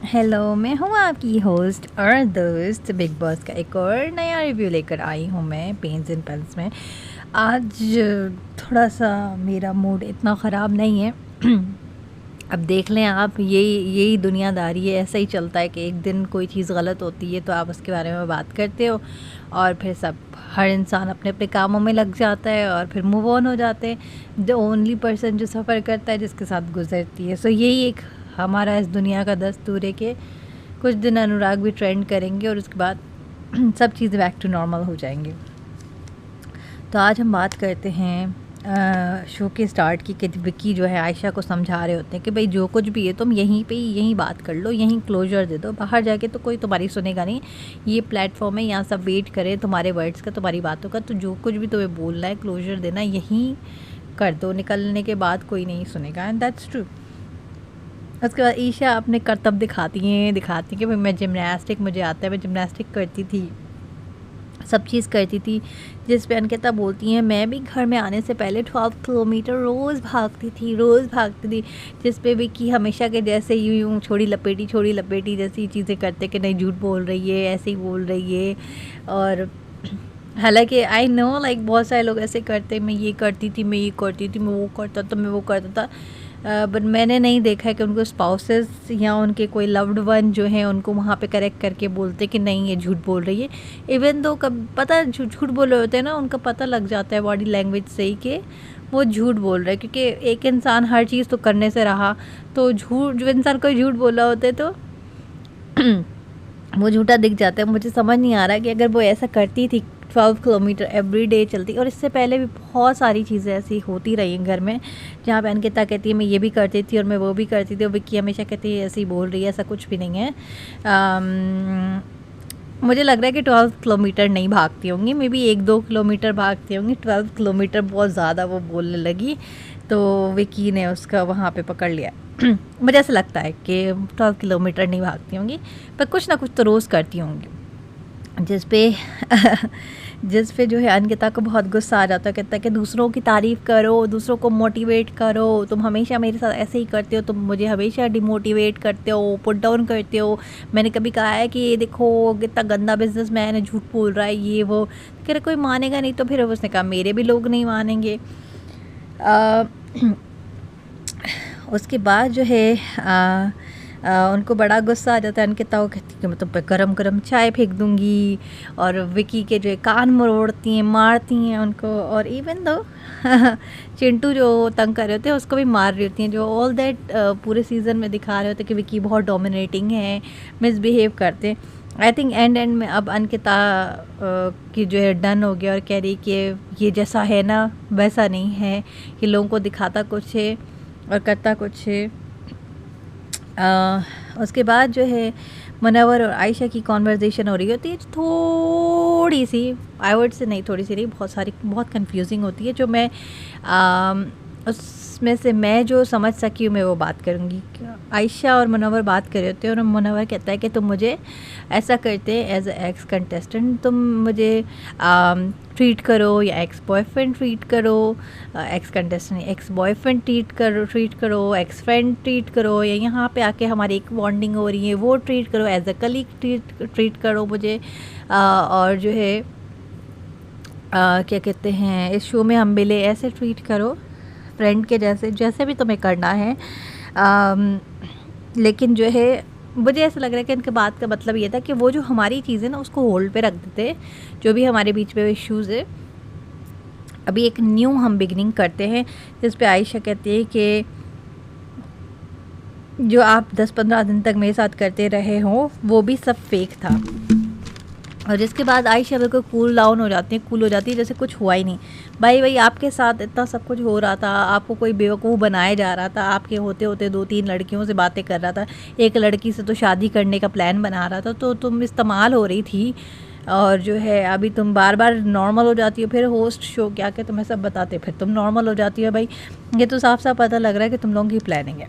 Hello, मैं हूँ आपकी होस्ट और दोस्त बिग बॉस का एक और नया रिव्यू लेकर आई हूँ मैं पेन्स एंड पेन्स में। आज थोड़ा सा मेरा मूड इतना ख़राब नहीं है। अब देख लें आप, यही दुनियादारी है, ऐसा ही चलता है कि एक दिन कोई चीज़ गलत होती है तो आप उसके बारे में बात करते हो और फिर हर इंसान अपने अपने कामों में लग जाता है और फिर मूव ऑन हो जाते हैं। द ओनली पर्सन जो सफ़र करता है जिसके साथ गुजरती है। सो यही एक हमारा इस दुनिया का दस्तूर है कि कुछ दिन अनुराग भी ट्रेंड करेंगे और उसके बाद सब चीज़ें बैक टू नॉर्मल हो जाएंगी। तो आज हम बात करते हैं शो के स्टार्ट की कि विक्की जो है आयशा को समझा रहे होते हैं कि भाई जो कुछ भी है तुम यहीं पे यहीं बात कर लो, यहीं क्लोजर दे दो, बाहर जाके तो कोई तुम्हारी सुनेगा नहीं। ये प्लेटफॉर्म है, यहाँ सब वेट करें तुम्हारे वर्ड्स का, तुम्हारी बातों का। तो जो कुछ भी तुम्हें बोलना है, क्लोजर देना, यहीं कर दो, निकलने के बाद कोई नहीं सुनेगा। And that's true. उसके बाद ईशा अपने करतब दिखाती हैं कि भाई मैं जिमनास्टिक मुझे आता है, मैं जिमनास्टिक करती थी, सब चीज़ करती थी। जिस पे अंकिता बोलती हैं मैं भी घर में आने से पहले 12 किलोमीटर रोज़ भागती थी। जिस पे विक्की हमेशा के जैसे यूँ छोड़ी लपेटी जैसी चीज़ें करते कि नहीं झूठ बोल रही है, ऐसे ही बोल रही है। और हालांकि आई नो लाइक बहुत सारे लोग ऐसे करते, मैं ये करती थी, मैं वो करता था, मैं वो करता था। बट मैंने नहीं देखा है कि उनको स्पाउसेस या उनके कोई लव्ड वन जो हैं उनको वहाँ पे करेक्ट करके बोलते कि नहीं ये झूठ बोल रही है। इवन दो कब पता झूठ बोल रहे होते हैं ना, उनका पता लग जाता है बॉडी लैंग्वेज से ही कि वो झूठ बोल रहा है। क्योंकि एक इंसान हर चीज़ तो करने से रहा, तो झूठ जो इंसान कोई झूठ बोला होता है तो वो झूठा दिख जाता है। मुझे समझ नहीं आ रहा कि अगर वो ऐसा करती थी 12 किलोमीटर एवरी डे चलती, और इससे पहले भी बहुत सारी चीज़ें ऐसी होती रही हैं घर में जहाँ पे अंकिता कहती है मैं ये भी करती थी और मैं वो भी करती थी, और विक्की हमेशा कहती है ऐसे ही बोल रही है, ऐसा कुछ भी नहीं है। मुझे लग रहा है कि 12 किलोमीटर नहीं भागती होंगी, मे बी 1-2 किलोमीटर भागती होंगी। 12 किलोमीटर बहुत ज़्यादा वो बोलने लगी तो विक्की ने उसका वहाँ पे पकड़ लिया। मुझे ऐसा लगता है कि 12 किलोमीटर नहीं भागती होंगी, पर कुछ ना कुछ तो रोज़ करती होंगी। जिस पे जो है अंकिता को बहुत गुस्सा आ जाता है। कहता है कि दूसरों की तारीफ़ करो, दूसरों को मोटिवेट करो, तुम हमेशा मेरे साथ ऐसे ही करते हो, तुम मुझे हमेशा डिमोटिवेट करते हो, पुट डाउन करते हो। मैंने कभी कहा है कि ये देखो कितना गंदा बिजनेसमैन है, झूठ बोल रहा है, ये वो। कह रहा कोई मानेगा नहीं, तो फिर उसने कहा मेरे भी लोग नहीं मानेंगे। उसके बाद जो है उनको बड़ा गुस्सा आ जाता है। अंकिता को कहती कि मैं तुम पे गरम चाय फेंक दूंगी, और विकी के जो है कान मरोड़ती हैं, मारती हैं उनको। और इवन दो चिंटू जो तंग कर रहे होते हैं उसको भी मार रही होती हैं। जो ऑल दैट पूरे सीज़न में दिखा रहे होते हैं कि विकी बहुत डोमिनेटिंग है, मिसबिहेव करते हैं। आई थिंक एंड में अब अंकिता की जो है डन हो गया और कह रही कि ये जैसा है ना वैसा नहीं है, कि लोगों को दिखाता कुछ है और करता कुछ है। उसके बाद जो है मुनव्वर और आयशा की कॉन्वर्जेशन हो रही होती है, थोड़ी सी आई वर्ड से नहीं, थोड़ी सी नहीं, बहुत कंफ्यूजिंग होती है। जो मैं उसमें से मैं जो समझ सकी हूँ मैं वो बात करूँगी। आयशा और मुनव्वर बात कर रहे होते हैं और मुनव्वर कहता है कि तुम मुझे ऐसा करते एज ए एक्स कंटेस्टेंट, तुम मुझे ट्रीट करो या एक्स बॉयफ्रेंड ट्रीट करो, ex contestant ex boyfriend treat करो, एक्स फ्रेंड ट्रीट करो, या यहाँ पे आके हमारी एक बॉन्डिंग हो रही है वो ट्रीट करो, एज अ कलीग ट्रीट करो मुझे। और जो है क्या कहते हैं, इस शो में हम मिले ऐसे ट्रीट करो, फ्रेंड के जैसे भी तुम्हें करना है। लेकिन जो है मुझे ऐसा लग रहा है कि इनके बात का मतलब ये था कि वो जो हमारी चीज़ें ना उसको होल्ड पे रख देते, जो भी हमारे बीच में इश्यूज़ है। अभी एक न्यू हम बिगनिंग करते हैं, जिस पे आयशा कहती है कि जो आप 10-15 दिन तक मेरे साथ करते रहे हो वो भी सब फेक था। और जिसके बाद आयशा बिल्कुल कूल हो जाती है जैसे कुछ हुआ ही नहीं। भाई आपके साथ इतना सब कुछ हो रहा था, आपको कोई बेवकूफ़ बनाया जा रहा था, आपके होते होते 2-3 लड़कियों से बातें कर रहा था, एक लड़की से तो शादी करने का प्लान बना रहा था, तो तुम इस्तेमाल हो रही थी। और जो है अभी तुम बार बार नॉर्मल हो जाती हो, फिर होस्ट शो क्या क्या तुम्हें सब बताते, फिर तुम नॉर्मल हो जाती हो। भाई ये तो साफ साफ पता लग रहा है कि तुम लोगों की प्लानिंग है।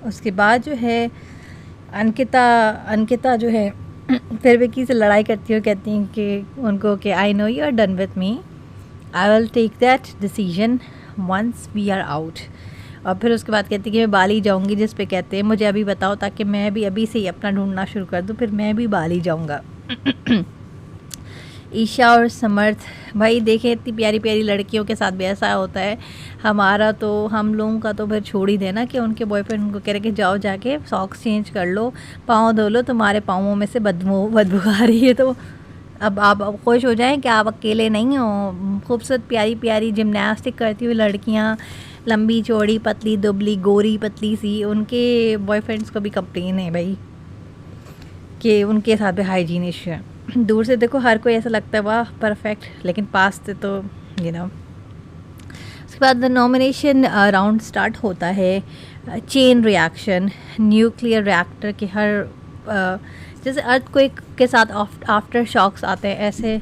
उसके बाद जो है अंकिता जो है फिर विक्की से लड़ाई करती है, कहती हैं कि उनको कि I know you are done with me, I will take that decision once we are out. और फिर उसके बाद कहती कि मैं बाली जाऊँगी, जिस पे कहते हैं मुझे अभी बताओ ताकि मैं भी अभी से ही अपना ढूंढना शुरू कर दूँ, फिर मैं भी बाली जाऊँगा। ईशा और समर्थ, भाई देखें इतनी प्यारी प्यारी लड़कियों के साथ भी ऐसा होता है। हमारा तो, हम लोगों का तो फिर छोड़ ही देना कि उनके बॉयफ्रेंड उनको कह रहे कि जाओ जाके सॉक्स चेंज कर लो, पाँव धो लो, तुम्हारे पाँवों में से बदबू आ रही है। तो अब आप खुश हो जाएं कि आप अकेले नहीं हो। खूबसूरत प्यारी प्यारी जिम्नास्टिक करती हुई लड़कियाँ, लंबी चौड़ी पतली दुबली गोरी पतली सी, उनके बॉयफ्रेंड्स को भी कंप्लेन है भाई कि उनके साथ भी हाइजीन इशू है। दूर से देखो हर कोई ऐसा लगता है वाह परफेक्ट, लेकिन पास से तो उसके बाद नॉमिनेशन राउंड स्टार्ट होता है। चेन रिएक्शन, न्यूक्लियर रिएक्टर के हर जैसे अर्थक्वेक के साथ आफ्टर शॉक्स आते हैं,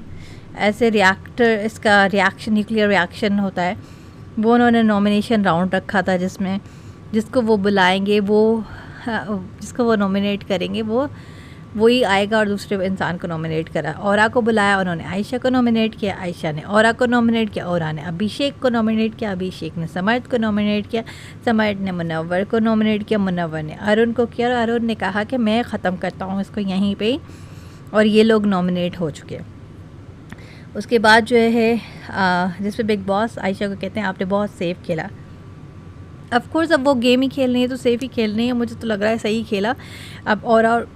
ऐसे रिएक्टर, इसका रिएक्शन न्यूक्लियर रिएक्शन होता है। वो उन्होंने नॉमिनेशन राउंड रखा था जिसमें जिसको वो बुलाएंगे, जिसको वो नॉमिनेट करेंगे वही आएगा और दूसरे इंसान को नॉमिनेट करा। औरा को बुलाया उन्होंने, आयशा को नॉमिनेट किया, आयशा ने औरा को नॉमिनेट किया, औरा ने अभिषेक को नॉमिनेट किया, अभिषेक ने समर्थ को नॉमिनेट किया, समर्थ ने मुनव्वर को नॉमिनेट किया, मुनव्वर ने अरुण को किया और अरुण ने कहा कि मैं ख़त्म करता हूँ इसको यहीं पे, और ये लोग नॉमिनेट हो चुके। उसके बाद जो है जिस पे बिग बॉस आयशा को कहते हैं आपने बहुत सेफ़ खेला। ऑफ कोर्स अब वो गेम ही खेलनी है तो सेफ़ ही खेलनी है, मुझे तो लग रहा है सही खेला। अब और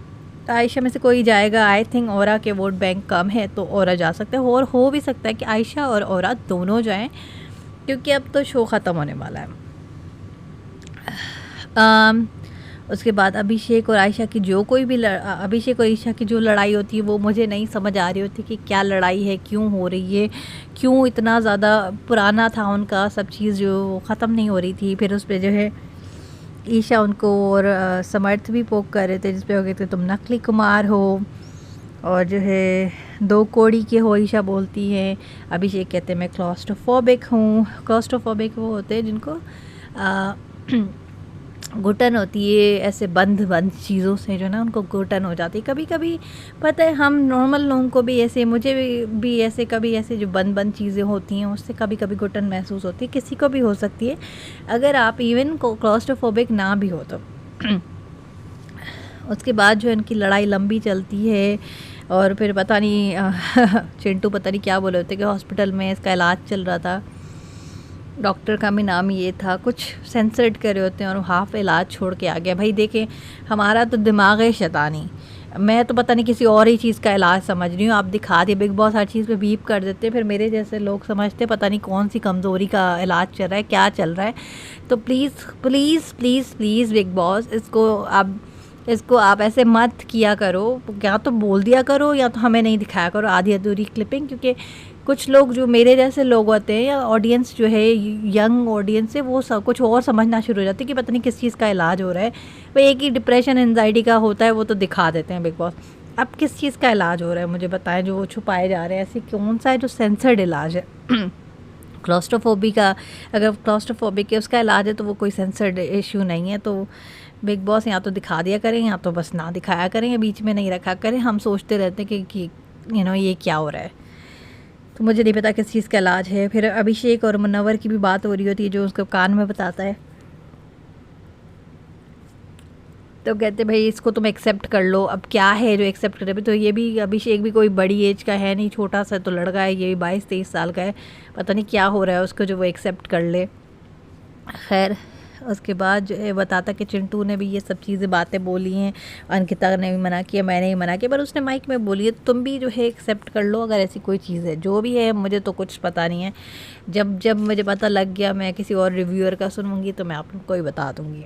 आयशा में से कोई जाएगा, आई थिंक औरा के वोट बैंक कम है तो औरा जा सकता है, और हो भी सकता है कि आयशा और औरा दोनों जाएं, क्योंकि अब तो शो ख़त्म होने वाला है। उसके बाद अभिषेक और आयशा की जो कोई भी अभिषेक और ईशा की जो लड़ाई होती है वो मुझे नहीं समझ आ रही होती कि क्या लड़ाई है, क्यों हो रही है, क्यों इतना ज़्यादा पुराना था उनका सब चीज़ जो ख़त्म नहीं हो रही थी। फिर उस पर जो है ईशा उनको और समर्थ भी पोक कर रहे थे, जिस पे हो गए थे तुम नकली कुमार हो और जो है 2 कोड़ी के हो, ईशा बोलती है। अभिषेक कहते हैं मैं क्लॉस्ट्रोफोबिक हूँ। क्लॉस्ट्रोफोबिक वो होते हैं जिनको घुटन होती है, ऐसे बंद चीज़ों से जो ना उनको घुटन हो जाती है। कभी कभी पता है हम नॉर्मल लोगों को भी ऐसे, मुझे भी ऐसे कभी ऐसे जो बंद चीज़ें होती हैं उससे कभी कभी घुटन महसूस होती है, किसी को भी हो सकती है अगर आप इवन क्लॉस्ट्रोफोबिक ना भी हो तो। उसके बाद जो इनकी लड़ाई लंबी चलती है और फिर पता नहीं चिंटू पता नहीं क्या बोले होते कि हॉस्पिटल में इसका इलाज चल रहा था, डॉक्टर का भी नाम ये था, कुछ सेंसर्ड करे होते हैं और हाफ इलाज छोड़ के आ गया। भाई देखें हमारा तो दिमाग है शैतानी, मैं तो पता नहीं किसी और ही चीज़ का इलाज समझ रही हूँ। आप दिखा दिए बिग बॉस हर चीज़ पे बीप कर देते हैं, फिर मेरे जैसे लोग समझते पता नहीं कौन सी कमज़ोरी का इलाज चल रहा है, क्या चल रहा है। तो please please please please big boss इसको आप ऐसे मत किया करो, या तो बोल दिया करो या तो हमें नहीं दिखाया करो आधी अधूरी क्लिपिंग, क्योंकि कुछ लोग जो मेरे जैसे लोग होते हैं या ऑडियंस जो है यंग ऑडियंस है वो सब कुछ और समझना शुरू हो जाती है कि पता नहीं किस चीज़ का इलाज हो रहा है। भाई एक ही डिप्रेशन एंजाइटी का होता है वो तो दिखा देते हैं बिग बॉस, अब किस चीज़ का इलाज हो रहा है मुझे बताएं जो वो छुपाए जा रहे हैं। ऐसी कौन सा है जो सेंसर्ड इलाज है? क्लॉस्ट्रोफोबी का, अगर क्लॉस्ट्रोफोबिक है उसका इलाज है तो वो कोई सेंसर्ड इशू नहीं है। तो बिग बॉस या तो दिखा दिया करें या तो बस ना दिखाया करें, या बीच में नहीं रखा करें। हम सोचते रहते हैं कि ये क्या हो रहा है, तो मुझे नहीं पता किस चीज़ का इलाज है। फिर अभिषेक और मुनव्वर की भी बात हो रही होती है जो उसको कान में बताता है, तो कहते भाई इसको तुम एक्सेप्ट कर लो। अब क्या है जो एक्सेप्ट करे? तो ये भी अभिषेक भी कोई बड़ी एज का है नहीं, छोटा सा तो लड़का है, ये भी 22-23 साल का है, पता नहीं क्या हो रहा है उसको जो वो एक्सेप्ट कर ले। खैर उसके बाद जो है बताता कि चिंटू ने भी ये सब चीज़ें बातें बोली हैं, अंकिता ने भी मना किया, मैंने भी मना किया, पर उसने माइक में बोली है तुम भी जो है एक्सेप्ट कर लो अगर ऐसी कोई चीज़ है। जो भी है मुझे तो कुछ पता नहीं है, जब मुझे पता लग गया मैं किसी और रिव्यूअर का सुनूंगी तो मैं आप लोग को ही बता दूँगी।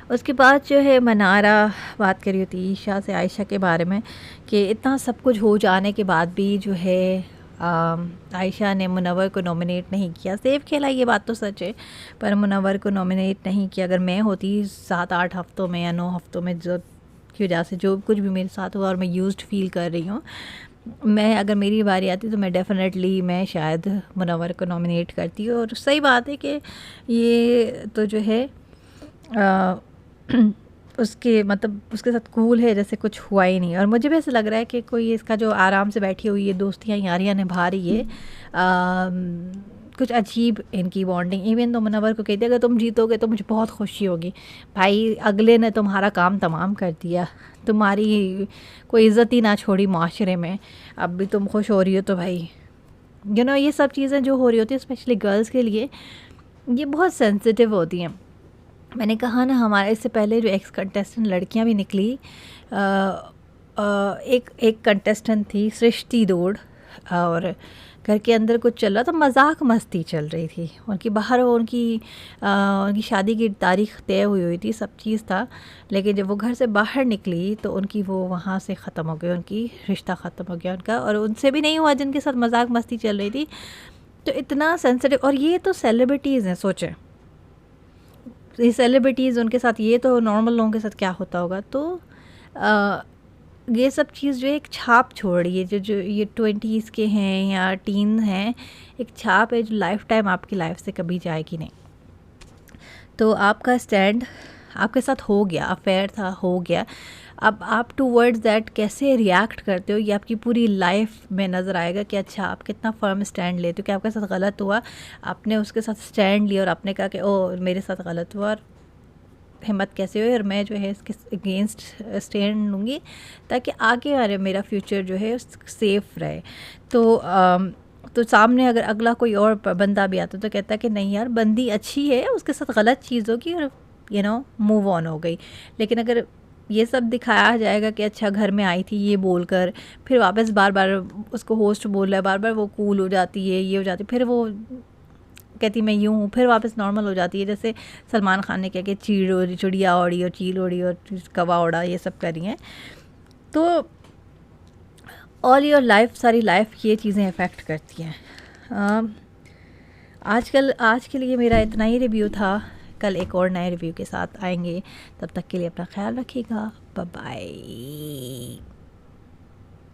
उसके बाद जो है मनारा बात करी होती ईशा से आयशा के बारे में कि इतना सब कुछ हो जाने के बाद भी जो है आयशा ने मुनव्वर को नॉमिनेट नहीं किया। सेफ खेला ये बात तो सच है, पर मुनव्वर को नॉमिनेट नहीं किया। अगर मैं होती 7-8 हफ्तों में या 9 हफ्तों में जो की वजह से जो कुछ भी मेरे साथ हुआ और मैं यूज्ड फील कर रही हूँ, मैं अगर मेरी बारी आती तो मैं डेफ़िनेटली मैं शायद मुनव्वर को नॉमिनेट करती। और सही बात है कि ये तो जो है उसके मतलब उसके साथ कूल है जैसे कुछ हुआ ही नहीं। और मुझे भी ऐसा लग रहा है कि कोई इसका जो आराम से बैठी हुई है, दोस्तियाँ यारियाँ निभा रही है, कुछ अजीब इनकी बॉन्डिंग। इवन तो मुनव्वर को कहती है अगर तुम जीतोगे तो मुझे बहुत खुशी होगी। भाई अगले ने तुम्हारा काम तमाम कर दिया, तुम्हारी कोई इज़्ज़त ही ना छोड़ी माशरे में, अब भी तुम खुश हो रही हो तो भाई ये सब चीज़ें जो हो रही होती है स्पेशली गर्ल्स के लिए ये बहुत सेंसिटिव होती हैं। मैंने कहा ना हमारे इससे पहले जो एक्स कंटेस्टेंट लड़कियां भी निकली, एक कंटेस्टेंट थी सृष्टि दौड़, और घर के अंदर कुछ चल रहा था, मजाक मस्ती चल रही थी उनकी बाहर, उनकी शादी की तारीख तय हुई थी, सब चीज़ था, लेकिन जब वो घर से बाहर निकली तो उनकी वो वहाँ से ख़त्म हो गई, उनकी रिश्ता ख़त्म हो गया उनका, और उनसे भी नहीं हुआ जिनके साथ मजाक मस्ती चल रही थी। तो इतना सेंसिटिव, और ये तो सेलिब्रिटीज़ हैं, सोचें ये सेलिब्रिटीज़, उनके साथ ये तो नॉर्मल लोगों के साथ क्या होता होगा। तो ये सब चीज़ जो है एक छाप छोड़ रही है, जो ये 20s के हैं या टीन हैं, एक छाप है जो लाइफ टाइम आपकी लाइफ से कभी जाएगी नहीं। तो आपका स्टैंड आपके साथ हो गया, अफेयर था, हो गया, अब आप टूवर्ड्स दैट कैसे रिएक्ट करते हो ये आपकी पूरी लाइफ में नज़र आएगा कि अच्छा आप कितना फर्म स्टैंड लेते हो, कि आपके साथ गलत हुआ, आपने उसके साथ स्टैंड लिया और आपने कहा कि ओ मेरे साथ गलत हुआ और हिम्मत कैसे हुई और मैं जो है इसके अगेंस्ट स्टैंड लूँगी ताकि आगे वाले मेरा फ्यूचर जो है सेफ़ रहे। तो सामने अगर अगला कोई और बंदा भी आता तो कहता कि नहीं यार बंदी अच्छी है, उसके साथ गलत चीज़ होगी और मूव ऑन हो गई। लेकिन अगर ये सब दिखाया जाएगा कि अच्छा घर में आई थी ये बोलकर, फिर वापस बार बार उसको होस्ट बोल रहा है, बार बार वो कूल हो जाती है, ये हो जाती है, फिर वो कहती मैं यूँ हूँ, फिर वापस नॉर्मल हो जाती है। जैसे सलमान खान ने क्या कि चिड़िया उड़ी और चील उड़ी और कवा उड़ा, ये सब करी हैं। तो ऑल योर लाइफ, सारी लाइफ ये चीज़ें अफेक्ट करती हैं। आज के लिए मेरा इतना ही रिव्यू था। कल एक और नए रिव्यू के साथ आएंगे, तब तक के लिए अपना ख्याल रखिएगा। Bye bye.